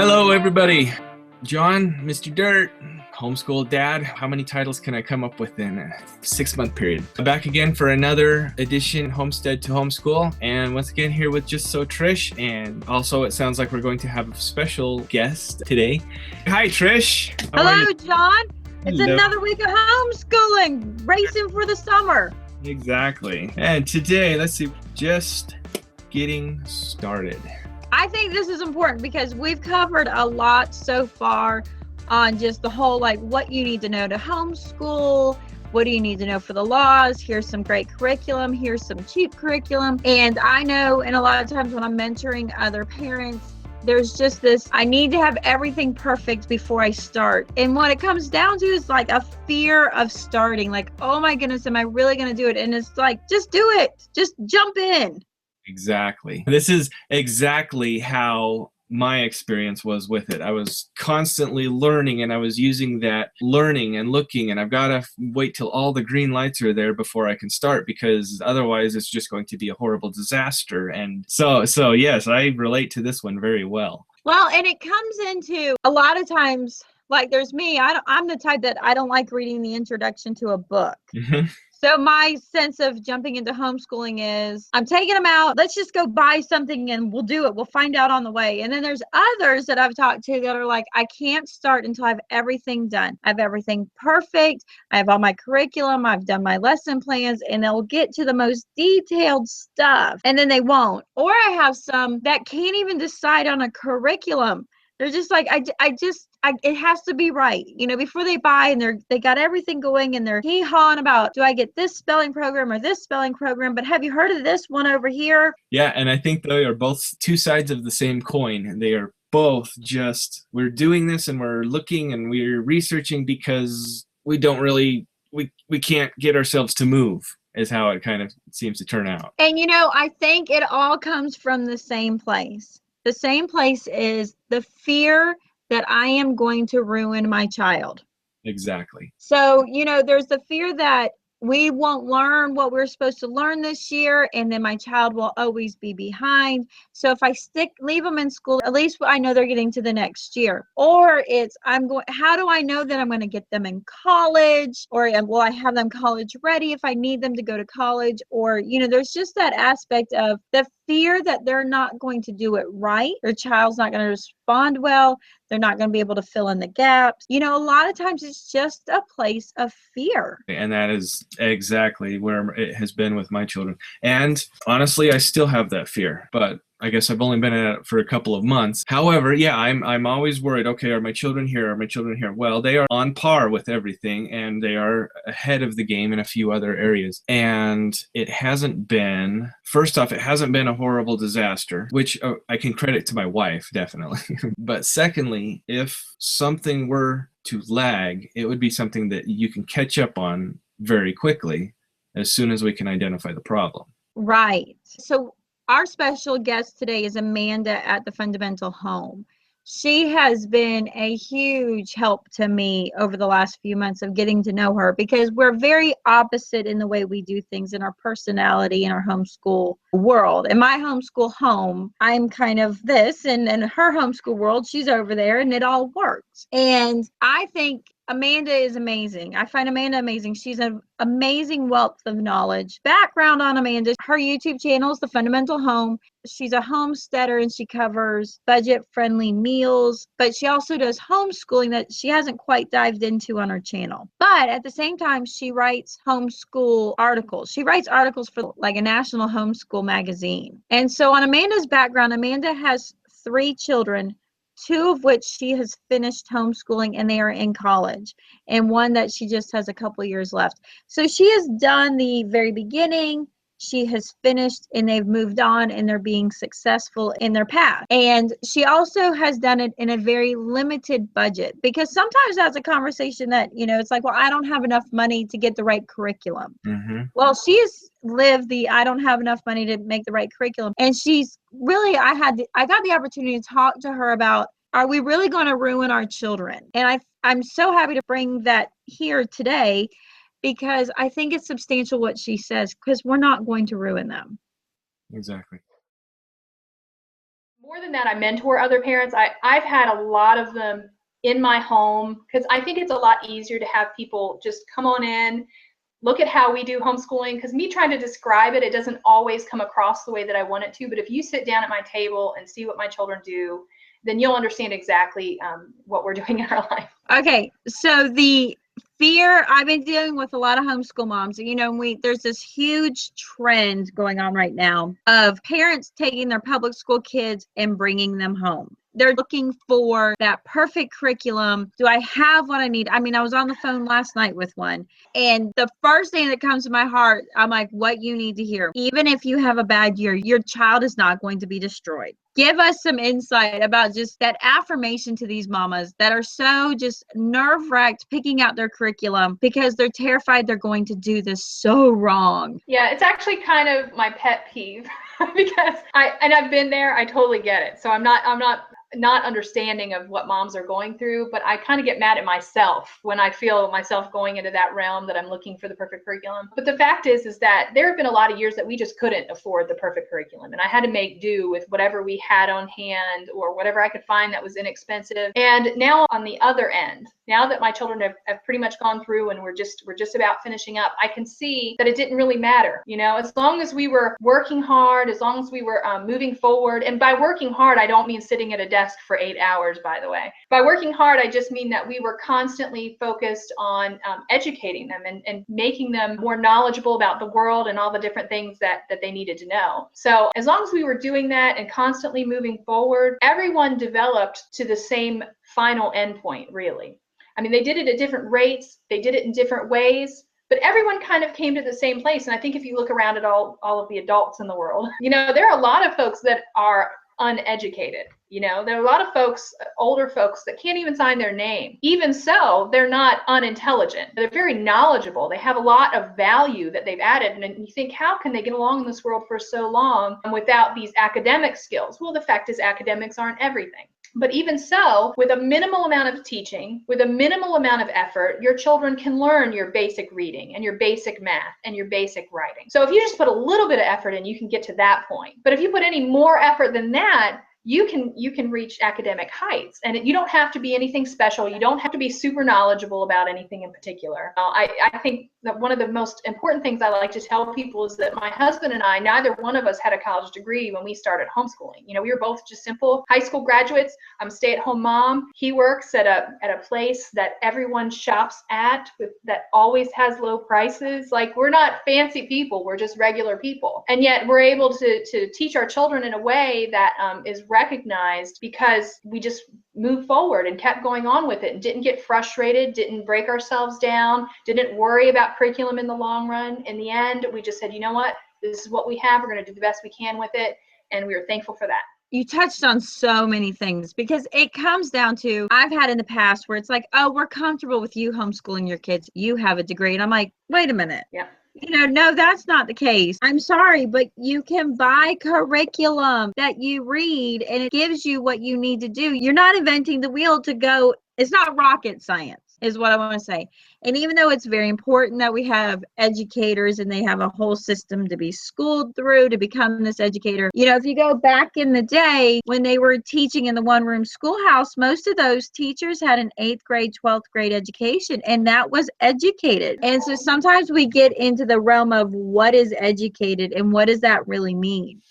Hello, everybody. John, Mr. Dirt, homeschool dad. How many titles can I come up with in a 6-month period? I'm back again for another edition, Homestead to Homeschool. And once again, here with Just So Trish. And also, it sounds like we're going to have a special guest today. Hi, Trish. Hello, John. It's Hello. another week of homeschooling, racing for the summer. Exactly. And today, let's see, just getting started. I think this is important because we've covered a lot so far on just the whole, like, what you need to know to homeschool. What do you need to know for the laws? Here's some great curriculum. Here's some cheap curriculum. And I know, and a lot of times when I'm mentoring other parents, there's just this, I need to have everything perfect before I start. And what it comes down to is like a fear of starting. Like, oh my goodness, am I really going to do it? And it's like, just do it. Just jump in. Exactly. This is exactly how my experience was with it. I was constantly learning, and I was using that learning and looking, and I've got to wait till all the green lights are there before I can start, because otherwise it's just going to be a horrible disaster. And so yes, I relate to this one very well. Well, and it comes into a lot of times, like there's me, I'm the type that I don't like reading the introduction to a book. Mm-hmm. So my sense of jumping into homeschooling is I'm taking them out. Let's just go buy something and we'll do it. We'll find out on the way. And then there's others that I've talked to that are like, I can't start until I have everything done. I have everything perfect. I have all my curriculum. I've done my lesson plans, and they'll get to the most detailed stuff and then they won't. Or I have some that can't even decide on a curriculum. They're just like, it has to be right, before they buy, and they got everything going, and they're hee-hawing about, do I get this spelling program or this spelling program? But have you heard of this one over here? Yeah, and I think they are both two sides of the same coin. They are both just, we're doing this and we're looking and we're researching because we don't really, we can't get ourselves to move, is how it kind of seems to turn out. And I think it all comes from the same place. The same place is the fear that I am going to ruin my child. Exactly. So, there's the fear that we won't learn what we're supposed to learn this year, and then my child will always be behind. So if I leave them in school, at least I know they're getting to the next year. Or it's, how do I know that I'm going to get them in college? Or will I have them college ready if I need them to go to college? Or, there's just that aspect of the fear that they're not going to do it right. Their child's not going to respond well. They're not going to be able to fill in the gaps. A lot of times it's just a place of fear. And that is exactly where it has been with my children. And honestly, I still have that fear, but I guess I've only been at it for a couple of months. However, yeah, I'm always worried. Okay, are my children here? Are my children here? Well, they are on par with everything, and they are ahead of the game in a few other areas. And it hasn't been, first off, it hasn't been a horrible disaster, which I can credit to my wife, definitely. But secondly, if something were to lag, it would be something that you can catch up on very quickly as soon as we can identify the problem. Right. So our special guest today is Amanda at the Fundamental Home. She has been a huge help to me over the last few months of getting to know her, because we're very opposite in the way we do things, in our personality, in our homeschool world. In my homeschool home, I'm kind of this, and in her homeschool world, she's over there, and it all works. And I think Amanda is amazing. I find Amanda amazing. She's an amazing wealth of knowledge. Background on Amanda: her YouTube channel is The Fundamental Home. She's a homesteader, and she covers budget-friendly meals, but she also does homeschooling that she hasn't quite dived into on her channel. But at the same time, she writes homeschool articles. She writes articles for like a national homeschool magazine. And so on Amanda's background, Amanda has 3 children, 2 of which she has finished homeschooling and they are in college, and 1 that she just has a couple years left. So she has done the very beginning, she has finished, and they've moved on, and they're being successful in their path. And she also has done it in a very limited budget, because sometimes that's a conversation that, it's like, well, I don't have enough money to get the right curriculum. Mm-hmm. Well, she has lived I don't have enough money to make the right curriculum. And she's really, I got the opportunity to talk to her about, are we really going to ruin our children? And I'm so happy to bring that here today, because I think it's substantial what she says, because we're not going to ruin them. Exactly. More than that, I mentor other parents. I've had a lot of them in my home because I think it's a lot easier to have people just come on in, look at how we do homeschooling, because me trying to describe it, it doesn't always come across the way that I want it to. But if you sit down at my table and see what my children do, then you'll understand exactly what we're doing in our life. Okay, so the fear, I've been dealing with a lot of homeschool moms. You know, there's this huge trend going on right now of parents taking their public school kids and bringing them home. They're looking for that perfect curriculum. Do I have what I need? I mean, I was on the phone last night with one, and the first thing that comes to my heart, I'm like, what you need to hear. Even if you have a bad year, your child is not going to be destroyed. Give us some insight about just that affirmation to these mamas that are so just nerve-wracked picking out their curriculum because they're terrified they're going to do this so wrong. Yeah, it's actually kind of my pet peeve because I've been there. I totally get it. So I'm not understanding of what moms are going through, but I kind of get mad at myself when I feel myself going into that realm that I'm looking for the perfect curriculum. But the fact is that there have been a lot of years that we just couldn't afford the perfect curriculum, and I had to make do with whatever we had on hand or whatever I could find that was inexpensive. And now on the other end, now that my children have pretty much gone through and we're just about finishing up, I can see that it didn't really matter. You know, as long as we were working hard, as long as we were moving forward, and by working hard, I don't mean sitting at a desk for 8 hours, by the way. By working hard, I just mean that we were constantly focused on educating them and making them more knowledgeable about the world and all the different things that they needed to know. So as long as we were doing that and constantly moving forward, everyone developed to the same final endpoint, really. I mean, they did it at different rates, they did it in different ways, but everyone kind of came to the same place. And I think if you look around at all of the adults in the world, you know, there are a lot of folks that are uneducated. You know, there are a lot of folks, older folks, that can't even sign their name. Even so, they're not unintelligent. They're very knowledgeable. They have a lot of value that they've added. And you think, how can they get along in this world for so long without these academic skills? Well, the fact is academics aren't everything. But even so, with a minimal amount of teaching, with a minimal amount of effort, your children can learn your basic reading and your basic math and your basic writing. So if you just put a little bit of effort in, you can get to that point. But if you put any more effort than that, you can reach academic heights, and you don't have to be anything special. You don't have to be super knowledgeable about anything in particular. I think that one of the most important things I like to tell people is that my husband and I, neither one of us had a college degree when we started homeschooling. You know, we were both just simple high school graduates. I'm a stay-at-home mom. He works at a place that everyone shops at that always has low prices. Like, we're not fancy people. We're just regular people. And yet we're able to teach our children in a way that is recognized because we just moved forward and kept going on with it and didn't get frustrated, didn't break ourselves down, didn't worry about curriculum in the long run. In the end, we just said, you know what, this is what we have. We're going to do the best we can with it. And we were thankful for that. You touched on so many things because it comes down to, I've had in the past where it's like, oh, we're comfortable with you homeschooling your kids. You have a degree. And I'm like, wait a minute. Yeah. You know, no, that's not the case. I'm sorry, but you can buy curriculum that you read and it gives you what you need to do. You're not inventing the wheel to go. It's not rocket science, is what I want to say. And even though it's very important that we have educators and they have a whole system to be schooled through to become this educator, you know, if you go back in the day when they were teaching in the one-room schoolhouse, most of those teachers had an 8th grade, 12th grade education, and that was educated. And so sometimes we get into the realm of what is educated and what does that really mean?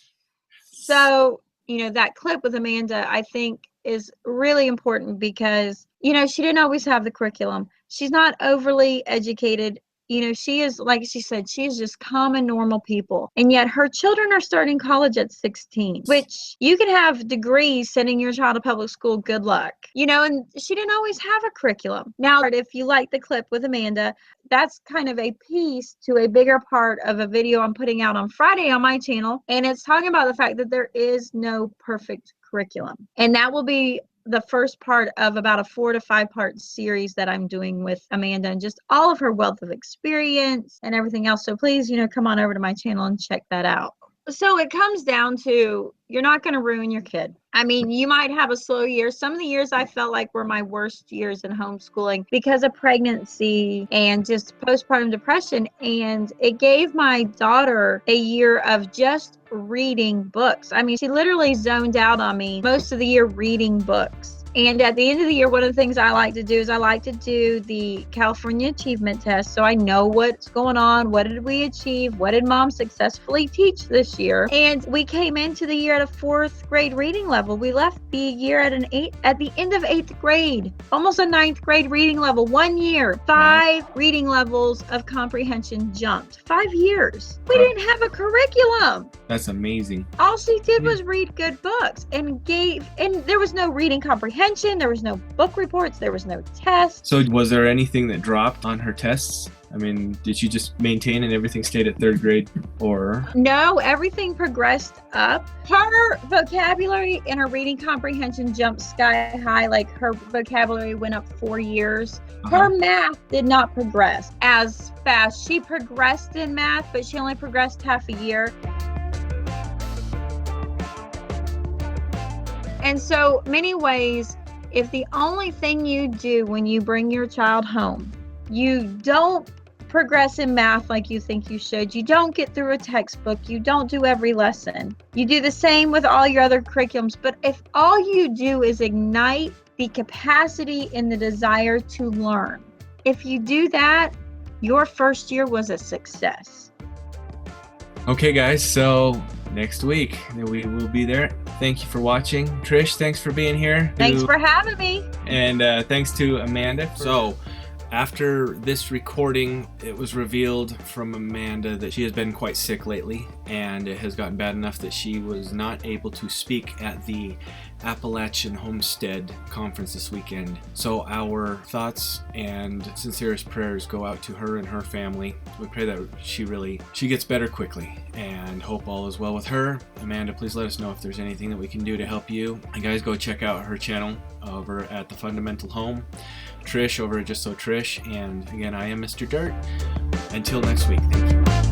So, you know, that clip with Amanda, I think, is really important because, you know, she didn't always have the curriculum. She's not overly educated. You know, she is, like she said, she is just common, normal people. And yet her children are starting college at 16, which you can have degrees sending your child to public school. Good luck. You know, and she didn't always have a curriculum. Now, if you like the clip with Amanda, that's kind of a piece to a bigger part of a video I'm putting out on Friday on my channel. And it's talking about the fact that there is no perfect curriculum. And that will be the first part of about a 4 to 5 part series that I'm doing with Amanda and just all of her wealth of experience and everything else. So please, you know, come on over to my channel and check that out. So it comes down to, you're not going to ruin your kid. I mean, you might have a slow year. Some of the years I felt like were my worst years in homeschooling because of pregnancy and just postpartum depression. And it gave my daughter a year of just reading books. I mean, she literally zoned out on me most of the year reading books. And at the end of the year, one of the things I like to do is I like to do the California Achievement Test. So I know what's going on. What did we achieve? What did mom successfully teach this year? And we came into the year at a 4th grade reading level. We left the year at at the end of 8th grade, almost a 9th grade reading level. 1 year, 5 reading levels of comprehension jumped. 5 years. We didn't have a curriculum. That's amazing. All she did was read good books and there was no reading comprehension. There was no book reports. There was no tests. So was there anything that dropped on her tests? I mean, did she just maintain and everything stayed at 3rd grade, or? No, everything progressed up. Her vocabulary and her reading comprehension jumped sky high. Like, her vocabulary went up 4 years. Her math did not progress as fast. She progressed in math, but she only progressed half a year. And so, many ways, if the only thing you do when you bring your child home, you don't progress in math like you think you should, you don't get through a textbook, you don't do every lesson, you do the same with all your other curriculums, but if all you do is ignite the capacity and the desire to learn, if you do that, your first year was a success. Okay, guys, so next week we will be there. Thank you for watching. Trish, thanks for being here. Thanks for having me. And thanks to Amanda. So after this recording, it was revealed from Amanda that she has been quite sick lately, and it has gotten bad enough that she was not able to speak at the Appalachian Homestead conference this weekend. So our thoughts and sincerest prayers go out to her and her family. We pray that she gets better quickly, and hope all is well with her. Amanda, please let us know if there's anything that we can do to help you. And guys, go check out her channel over at The Fundamental Home. Trish over at Just So Trish, and again, I am Mr. Dirt. Until next week, thank you.